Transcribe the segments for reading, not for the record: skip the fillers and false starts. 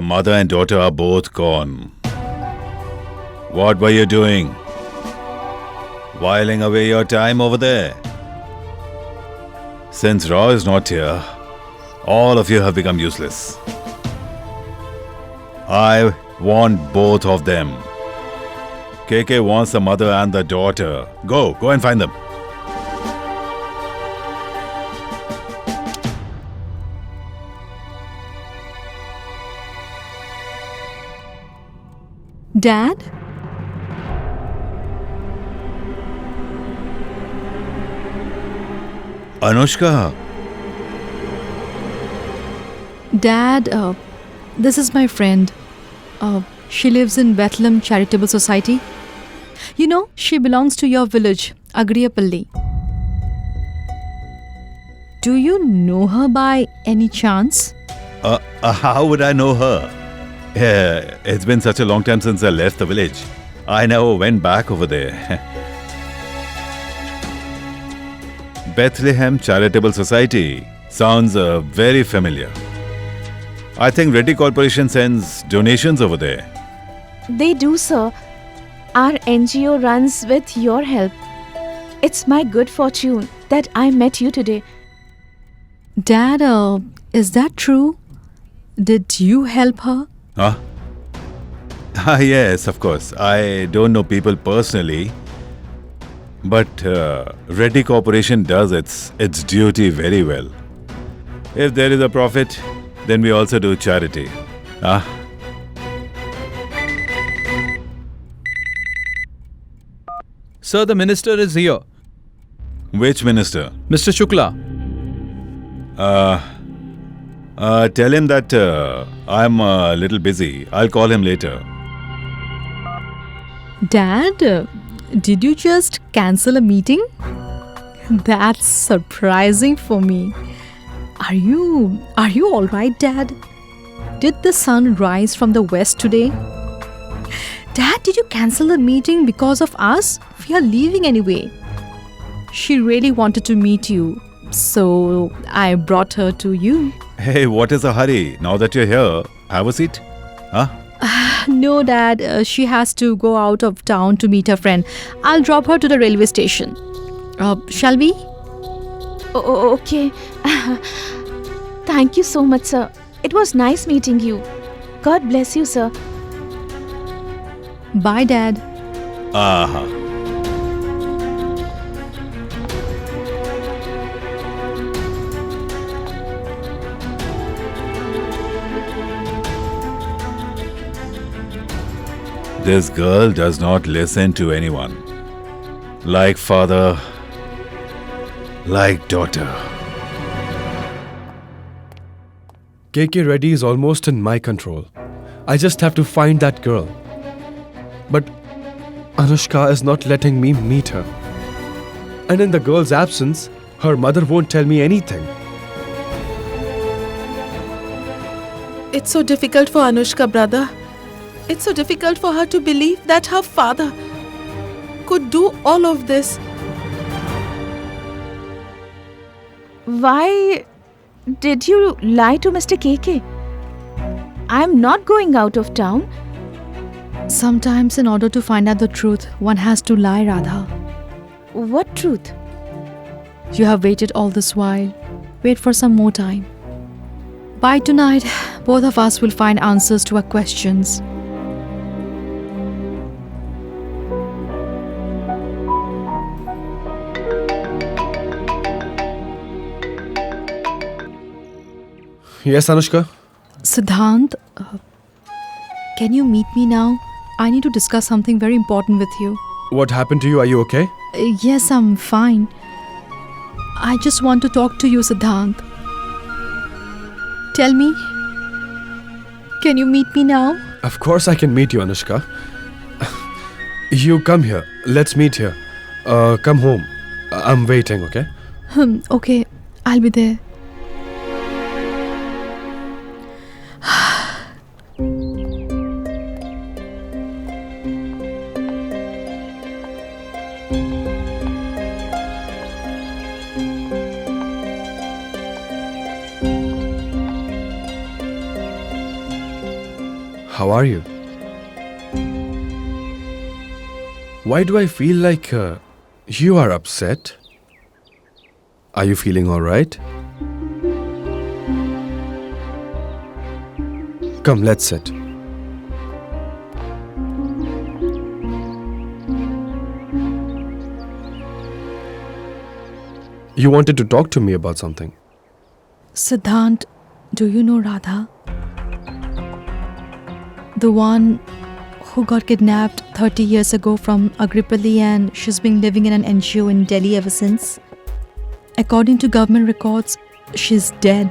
The mother and daughter are both gone. What were you doing? Whiling away your time over there? Since Raw is not here, all of you have become useless. I want both of them. KK wants the mother and the daughter. Go and find them. Dad? Anushka. Dad, this is my friend. She lives in Bethlehem Charitable Society. You know, she belongs to your village, Agriyapalli. Do you know her by any chance? How would I know her? Yeah, it's been such a long time since I left the village. I never went back over there. Bethlehem Charitable Society sounds very familiar. I think Reddy Corporation sends donations over there. They do, sir. Our NGO runs with your help. It's my good fortune that I met you today. Dad, is that true? Did you help her? Huh? Yes, of course. I don't know people personally, but Reddy Corporation does its duty very well. If there is a profit, then we also do charity. Huh? Sir, the minister is here. Which minister? Mr. Shukla. Tell him that I'm a little busy. I'll call him later. Dad, did you just cancel a meeting? That's surprising for me. Are you all right, Dad? Did the sun rise from the west today? Dad, did you cancel the meeting because of us? We are leaving anyway. She really wanted to meet you, so I brought her to you. Hey, what is the hurry? Now that you're here, have a seat. Huh? No, Dad, she has to go out of town to meet her friend. I'll drop her to the railway station. Shall we? Okay. Thank you so much, sir. It was nice meeting you. God bless you, sir. Bye, Dad. Aha. This girl does not listen to anyone. Like father, like daughter. KK Reddy is almost in my control. I just have to find that girl. But Anushka is not letting me meet her. And in the girl's absence, her mother won't tell me anything. It's so difficult for Anushka, brother. It's so difficult for her to believe that her father could do all of this. Why did you lie to Mr. KK? I'm not going out of town. Sometimes in order to find out the truth, one has to lie, Radha. What truth? You have waited all this while. Wait for some more time. By tonight, both of us will find answers to our questions. Yes, Anushka? Siddhant, can you meet me now? I need to discuss something very important with you. What happened to you? Are you okay? Yes, I'm fine. I just want to talk to you, Siddhant. Tell me, can you meet me now? Of course I can meet you, Anushka. You come here. Let's meet here. Come home. I'm waiting, okay? Okay, I'll be there. how are you? Why do I feel like you are upset? Are you feeling all right? Come, let's sit. You wanted to talk to me about something. Siddhant, do you know Radha? The one who got kidnapped 30 years ago from Agripalli, and she's been living in an NGO in Delhi ever since. According to government records, she's dead.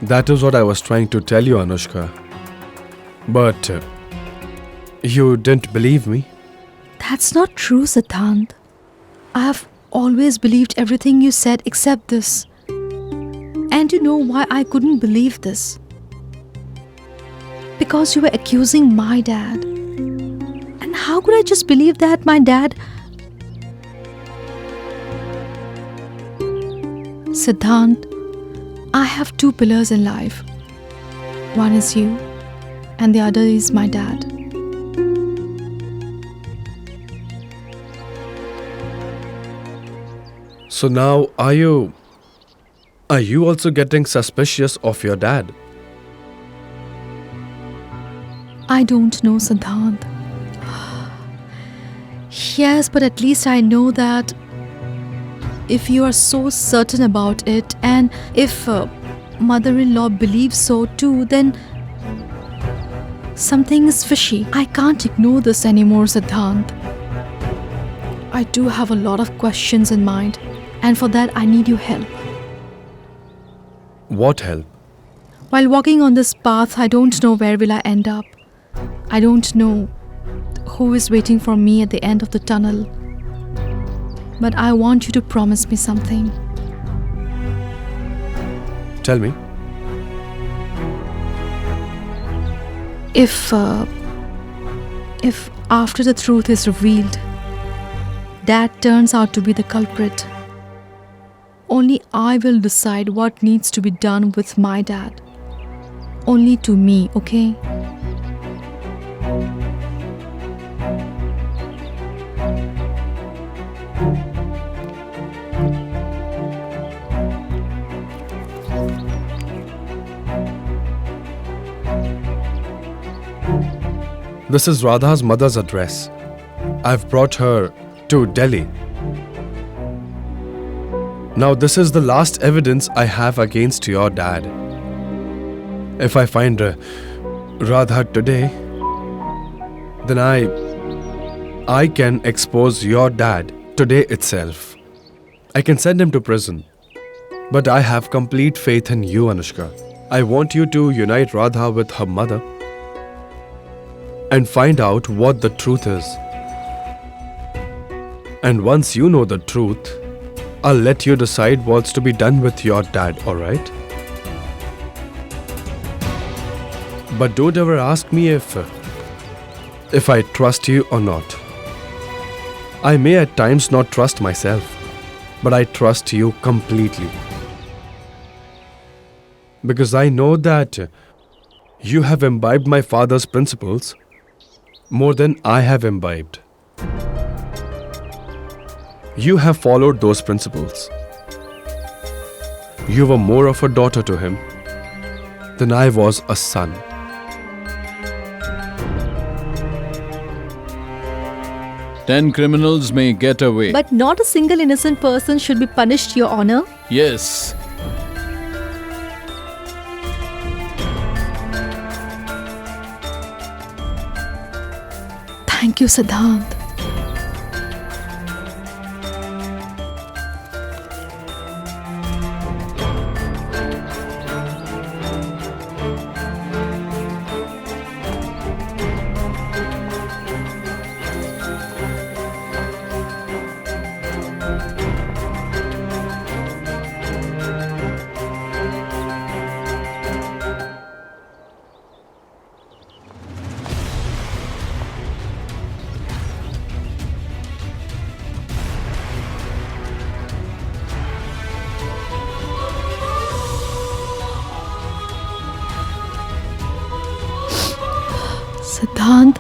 That is what I was trying to tell you, Anushka. But you didn't believe me. That's not true, Siddhant. I have always believed everything you said except this. And you know why I couldn't believe this? Because you were accusing my dad. And how could I just believe that my dad... Siddhant, I have two pillars in life. One is you, and the other is my dad. So now, are you also getting suspicious of your dad? I don't know, Siddhant. Yes, but at least I know that if you are so certain about it, and if mother-in-law believes so too, then something is fishy. I can't ignore this anymore, Siddhant. I do have a lot of questions in mind, and for that I need your help. What help? While walking on this path, I don't know where will I end up. I don't know who is waiting for me at the end of the tunnel. But I want you to promise me something. Tell me. If after the truth is revealed, Dad turns out to be the culprit, only I will decide what needs to be done with my dad. Only to me, okay? This is Radha's mother's address. I've brought her to Delhi. Now, this is the last evidence I have against your dad. If I find Radha today, then I can expose your dad today itself. I can send him to prison. But I have complete faith in you, Anushka. I want you to unite Radha with her mother and find out what the truth is. And once you know the truth, I'll let you decide what's to be done with your dad, alright? But don't ever ask me if I trust you or not. I may at times not trust myself, but I trust you completely. Because I know that you have imbibed my father's principles more than I have imbibed. You have followed those principles. You were more of a daughter to him than I was a son. Ten criminals may get away. But not a single innocent person should be punished, Your Honor. Yes. Thank you, Siddhant. Siddhant,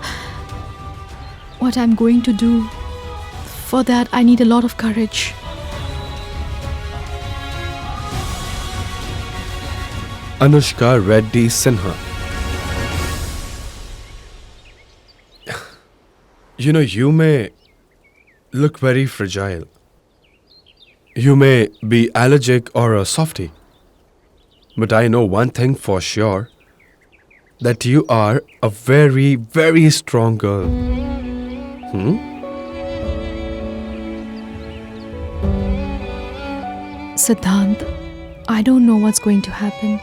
what I'm going to do, for that I need a lot of courage. Anushka Reddy Sinha. You know, you may look very fragile. You may be allergic or a softie. But I know one thing for sure, that you are a very, very strong girl. Siddhant, I don't know what's going to happen.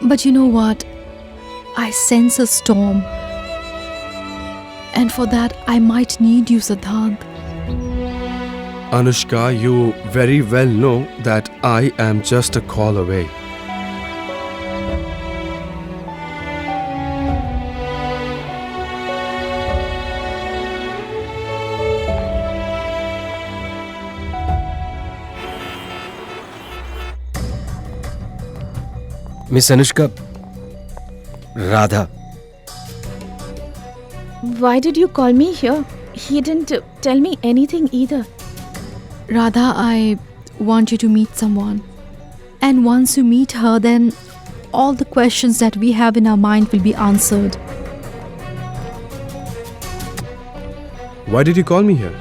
But you know what? I sense a storm. And for that, I might need you, Siddhant. Anushka, you very well know that I am just a call away. Miss Anushka, Radha. Why did you call me here? He didn't tell me anything either. Radha, I want you to meet someone. And once you meet her, then all the questions that we have in our mind will be answered. Why did you call me here?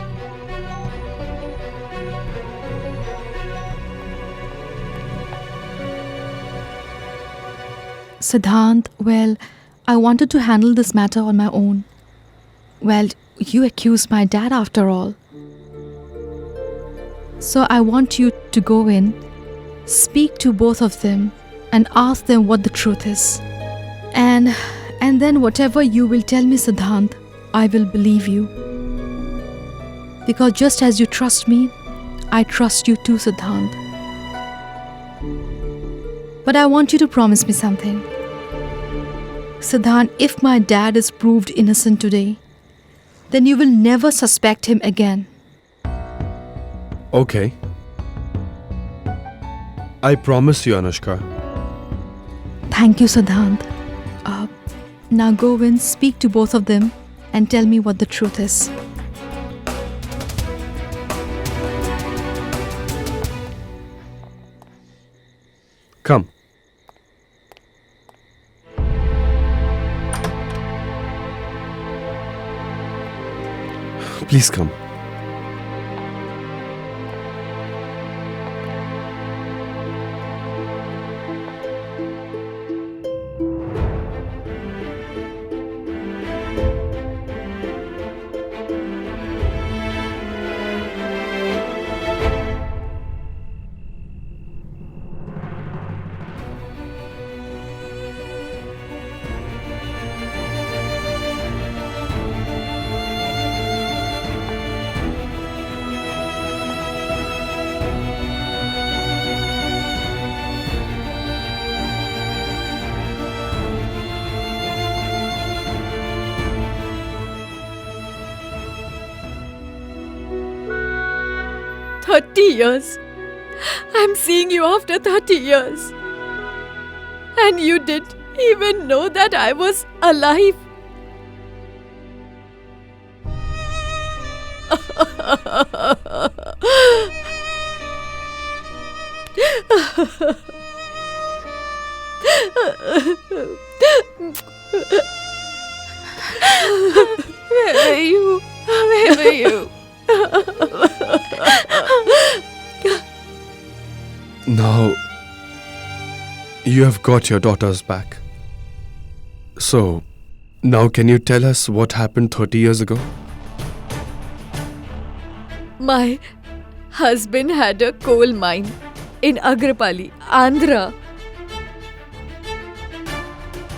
Siddhant, well, I wanted to handle this matter on my own. Well, you accused my dad after all. So I want you to go in, speak to both of them, and ask them what the truth is. And then whatever you will tell me, Siddhant, I will believe you. Because just as you trust me, I trust you too, Siddhant. But I want you to promise me something. Siddhant, if my dad is proved innocent today, then you will never suspect him again. Okay. I promise you, Anushka. Thank you, Siddhant. Now go in, speak to both of them, and tell me what the truth is. Come. Please come. Years. I'm seeing you after 30 years. And you didn't even know that I was alive. Where were you? Where were you? Now, you have got your daughters back. So, now can you tell us what happened 30 years ago? My husband had a coal mine in Agrapali, Andhra.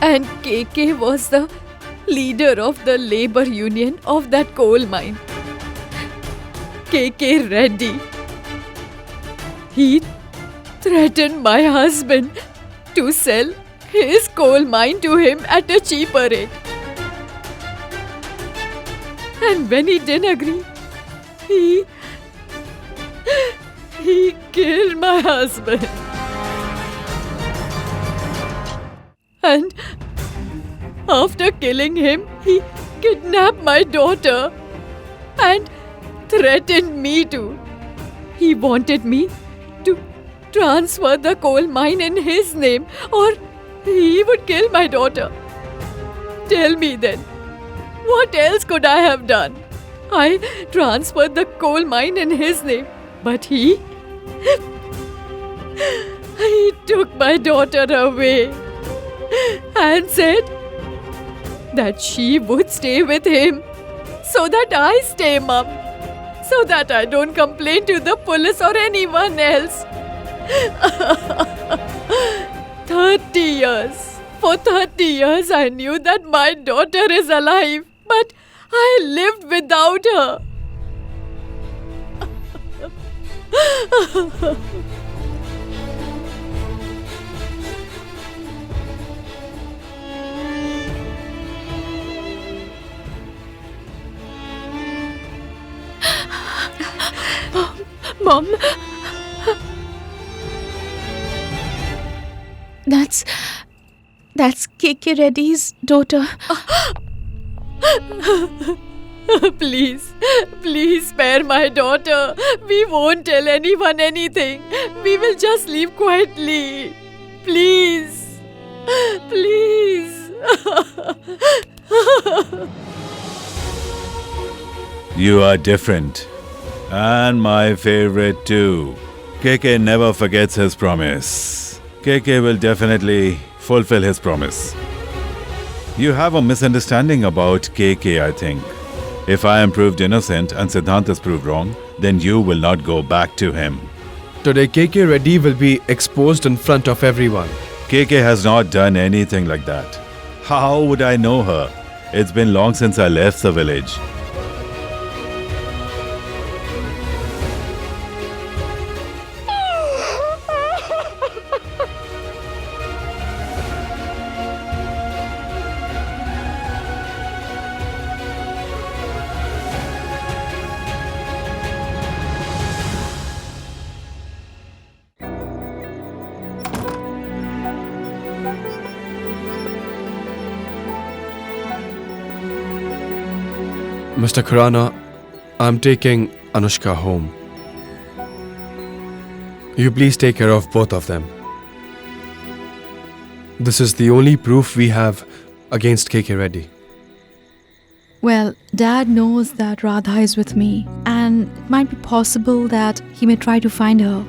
And KK was the leader of the labor union of that coal mine. KK Reddy. He threatened my husband to sell his coal mine to him at a cheaper rate. And when he didn't agree, he killed my husband. And After killing him, he kidnapped my daughter and threatened me to. He wanted me to transfer the coal mine in his name or he would kill my daughter. Tell me then, what else could I have done? I transferred the coal mine in his name, but he took my daughter away and said that she would stay with him so that I stay, Mum, so that I don't complain to the police or anyone else. 30 years. For 30 years I knew that my daughter is alive, but I lived without her. Mom. That's KK Reddy's daughter. Please, please spare my daughter. We won't tell anyone anything. We will just leave quietly. Please, please. You are different. And my favorite too. KK never forgets his promise. KK will definitely fulfill his promise. You have a misunderstanding about KK, I think. If I am proved innocent and Siddhant is proved wrong, then you will not go back to him. Today, KK Reddy will be exposed in front of everyone. KK has not done anything like that. How would I know her? It's been long since I left the village. Mr. Khurana, I'm taking Anushka home. You please take care of both of them. This is the only proof we have against KK Reddy. Well, Dad knows that Radha is with me, and it might be possible that he may try to find her.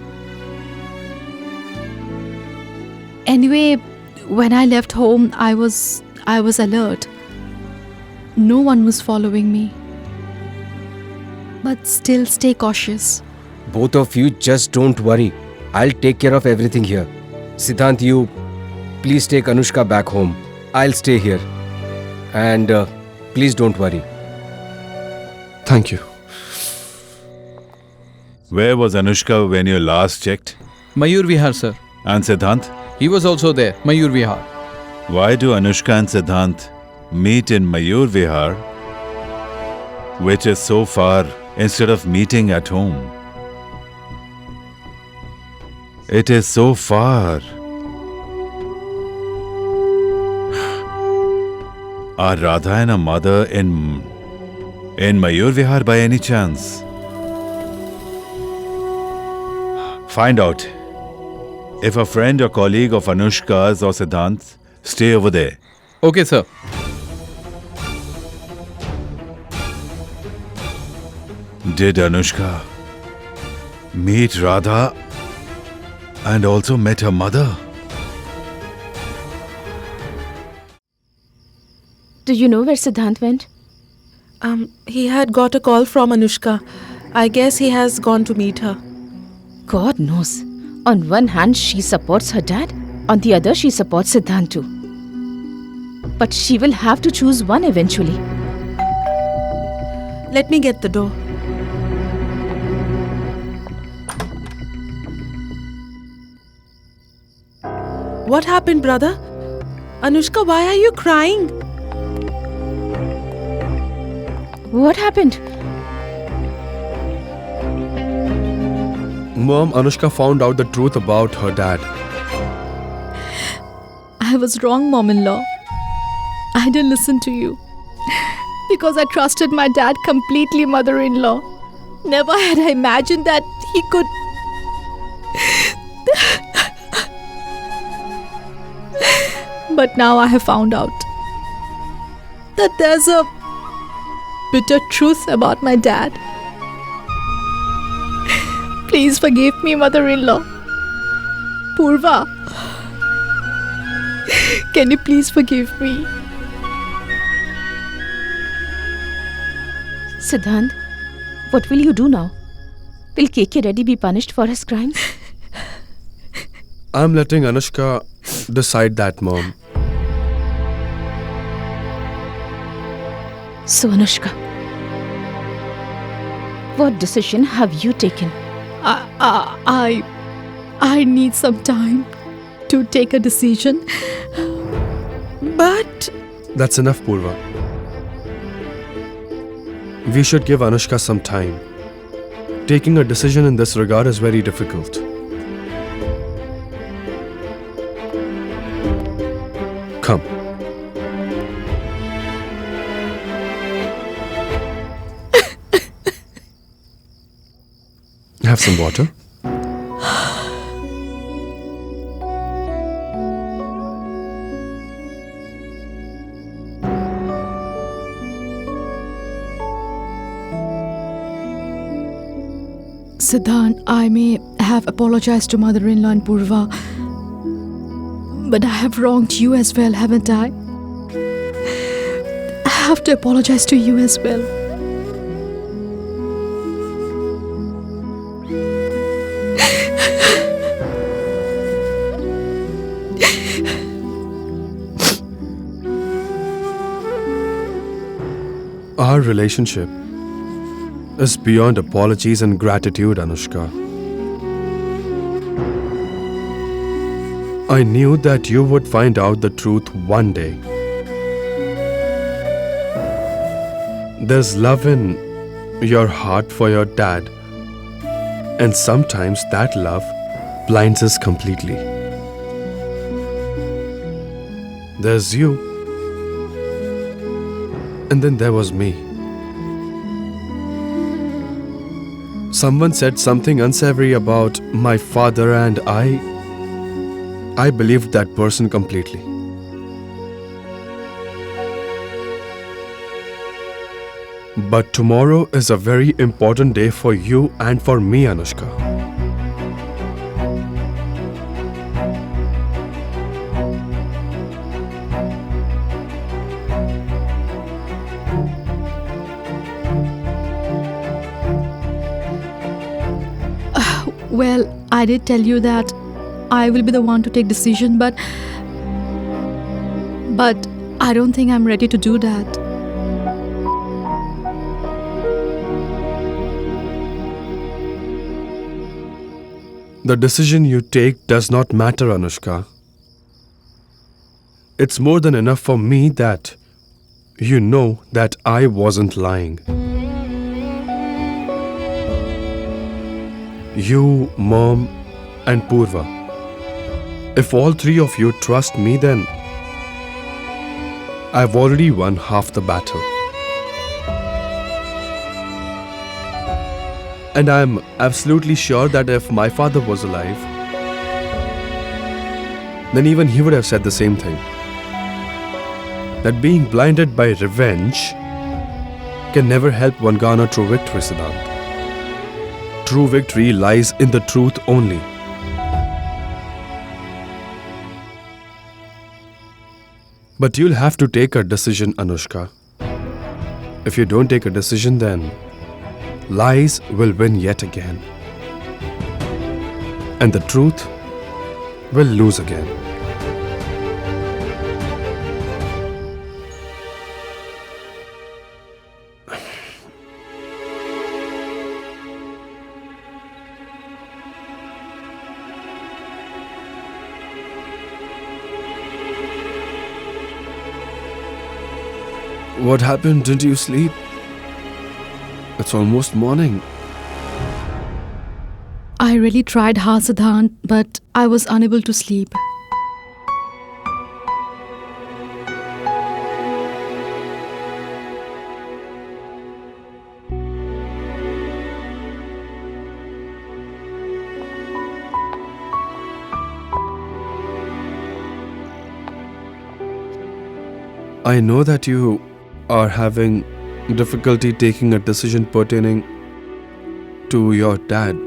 Anyway, when I left home, I was alert. No one was following me. But still stay cautious. Both of you just don't worry. I'll take care of everything here. Siddhant, you please take Anushka back home. I'll stay here. And please don't worry. Thank you. Where was Anushka when you last checked? Mayur Vihar, sir. And Siddhant? He was also there, Mayur Vihar. Why do Anushka and Siddhant meet in Mayur Vihar, which is so far, instead of meeting at home? It is so far. Are Radha and her mother in Mayur Vihar by any chance? Find out. If a friend or colleague of Anushka's or Siddhant's, stay over there. Okay, sir. Did Anushka meet Radha and also met her mother? Do you know where Siddhant went? He had got a call from Anushka. I guess he has gone to meet her. God knows. On one hand, she supports her dad. On the other, she supports Siddhant too. But she will have to choose one eventually. Let me get the door. What happened, brother? Anushka, why are you crying? What happened? Mom, Anushka found out the truth about her dad. I was wrong, Mom-in-law. I didn't listen to you. Because I trusted my dad completely, mother-in-law. Never had I imagined that he could... But now I have found out that there's a bitter truth about my dad. Please forgive me, mother-in-law. Purva, can you please forgive me? Siddhant, what will you do now? Will KK Reddy be punished for his crimes? I'm letting Anushka decide that, Mom. So, Anushka, what decision have you taken? I need some time to take a decision. But That's enough, Purva. We should give Anushka some time. Taking a decision in this regard is very difficult. Come. Have some water. Siddhant, I may have apologized to mother-in-law and Purva, but I have wronged you as well, haven't I? I have to apologize to you as well. Our relationship is beyond apologies and gratitude, Anushka. I knew that you would find out the truth one day. There's love in your heart for your dad, and sometimes that love blinds us completely. There's you, and then there was me. Someone said something unsavory about my father, and I believed that person completely. But tomorrow is a very important day for you and for me, Anushka. Well, I did tell you that I will be the one to take decision, but I don't think I'm ready to do that. The decision you take does not matter, Anushka. It's more than enough for me that you know that I wasn't lying. You, Mom, and Purva. If all three of you trust me, then I've already won half the battle. And I'm absolutely sure that if my father was alive, then even he would have said the same thing. That being blinded by revenge can never help one garner true victory, Siddhant. True victory lies in the truth only. But you'll have to take a decision, Anushka. If you don't take a decision, then lies will win yet again. And the truth will lose again. What happened? Didn't you sleep? It's almost morning. I really tried hard, Siddhant, but I was unable to sleep. I know that you are having difficulty taking a decision pertaining to your dad.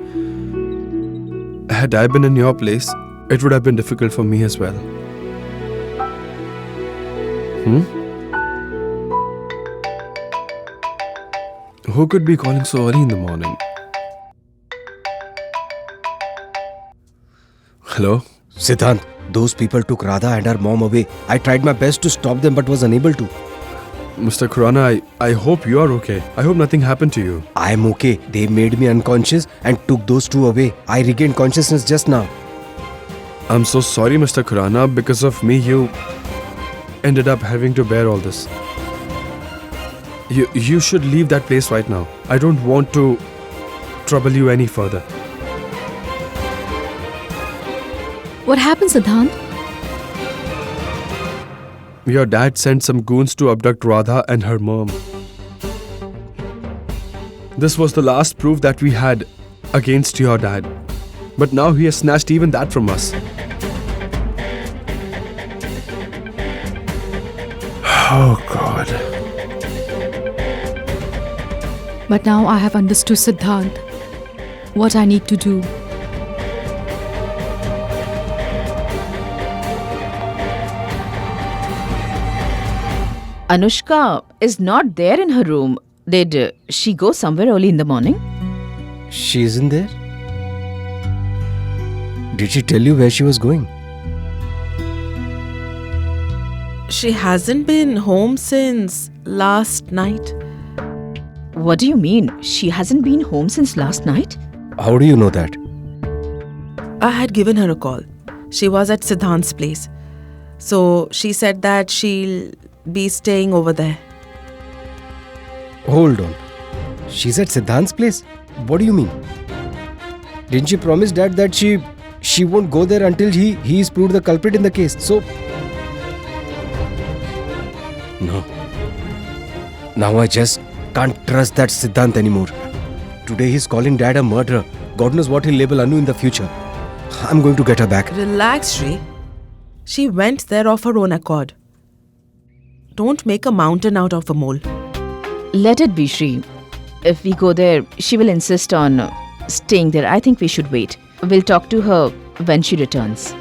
Had I been in your place, it would have been difficult for me as well. Who could be calling so early in the morning? Hello? Siddhant, those people took Radha and her mom away. I tried my best to stop them but was unable to. Mr. Khurana, I hope you are okay. I hope nothing happened to you. I am okay. They made me unconscious and took those two away. I regained consciousness just now. I'm so sorry, Mr. Khurana. Because of me, you ended up having to bear all this. You should leave that place right now. I don't want to trouble you any further. What happened, Siddhant? Your dad sent some goons to abduct Radha and her mom. This was the last proof that we had against your dad. But now he has snatched even that from us. Oh God. But now I have understood, Siddhant, what I need to do. Anushka is not there in her room. Did she go somewhere early in the morning? She isn't there? Did she tell you where she was going? She hasn't been home since last night. What do you mean? She hasn't been home since last night? How do you know that? I had given her a call. She was at Siddhant's place. So she said that she'll be staying over there. Hold on. She's at Siddhant's place? What do you mean? Didn't she promise Dad that she won't go there until he is proved the culprit in the case? So... No. Now I just can't trust that Siddhant anymore. Today he's calling Dad a murderer. God knows what he'll label Anu in the future. I'm going to get her back. Relax, Shri. She went there of her own accord. Don't make a mountain out of a mole. Let it be, Shri. If we go there, she will insist on staying there. I think we should wait. We'll talk to her when she returns.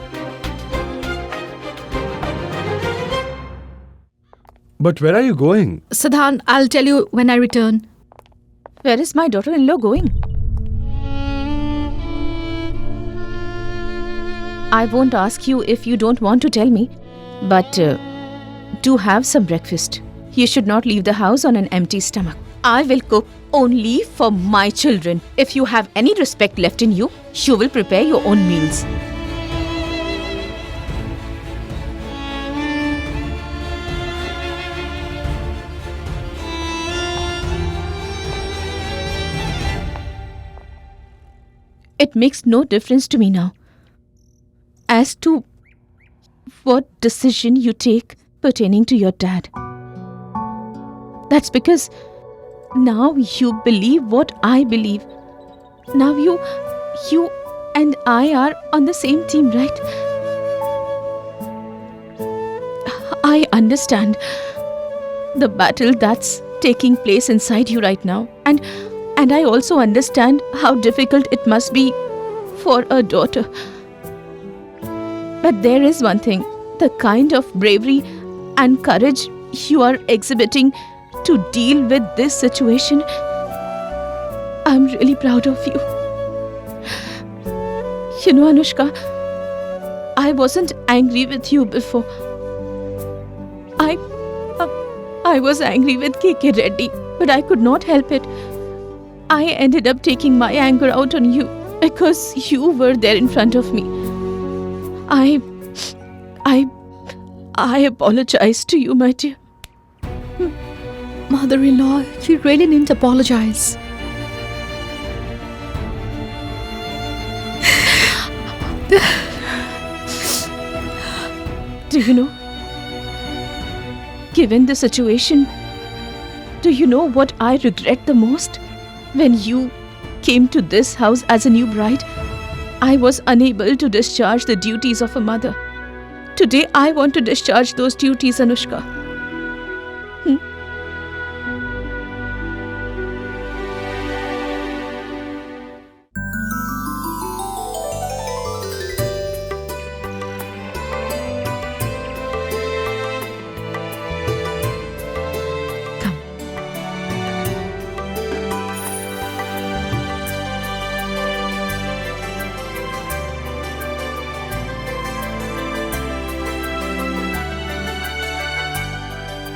But where are you going? Siddhant, I'll tell you when I return. Where is my daughter-in-law going? I won't ask you if you don't want to tell me, but do have some breakfast. You should not leave the house on an empty stomach. I will cook only for my children. If you have any respect left in you, you will prepare your own meals. It makes no difference to me now as to what decision you take pertaining to your dad. That's because now you believe what I believe. Now you and I are on the same team, right? I understand the battle that's taking place inside you right now. And I also understand how difficult it must be for a daughter. But there is one thing, the kind of bravery and courage you are exhibiting to deal with this situation. I'm really proud of you. You know, Anushka, I wasn't angry with you before. I was angry with KK Reddy, but I could not help it. I ended up taking my anger out on you because you were there in front of me. I apologize to you, my dear. Mother-in-law, you really didn't apologize. Do you know? Given the situation, do you know what I regret the most? When you came to this house as a new bride, I was unable to discharge the duties of a mother. Today, I want to discharge those duties, Anushka.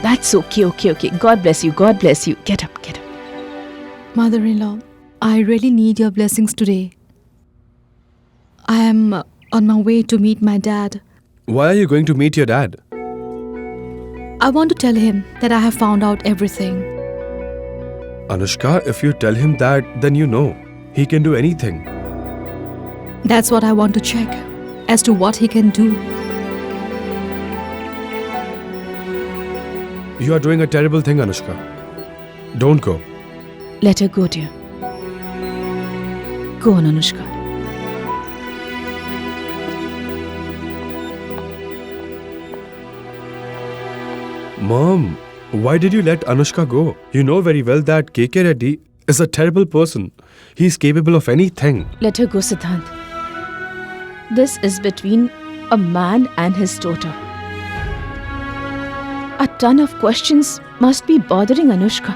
That's okay. God bless you. Get up. Mother-in-law, I really need your blessings today. I am on my way to meet my dad. Why are you going to meet your dad? I want to tell him that I have found out everything. Anushka, if you tell him that, then you know. He can do anything. That's what I want to check as to what he can do. You are doing a terrible thing, Anushka. Don't go. Let her go, dear. Go on, Anushka. Mom, why did you let Anushka go? You know very well that KK Reddy is a terrible person. He's capable of anything. Let her go, Siddhant. This is between a man and his daughter. A ton of questions must be bothering Anushka.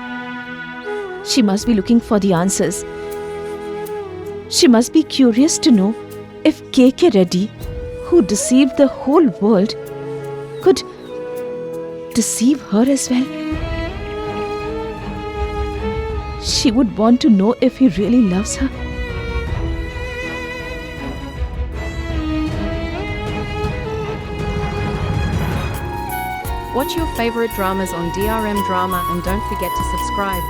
She must be looking for the answers. She must be curious to know if KK Reddy, who deceived the whole world, could deceive her as well. She would want to know if he really loves her. Watch your favorite dramas on DRM Drama and don't forget to subscribe.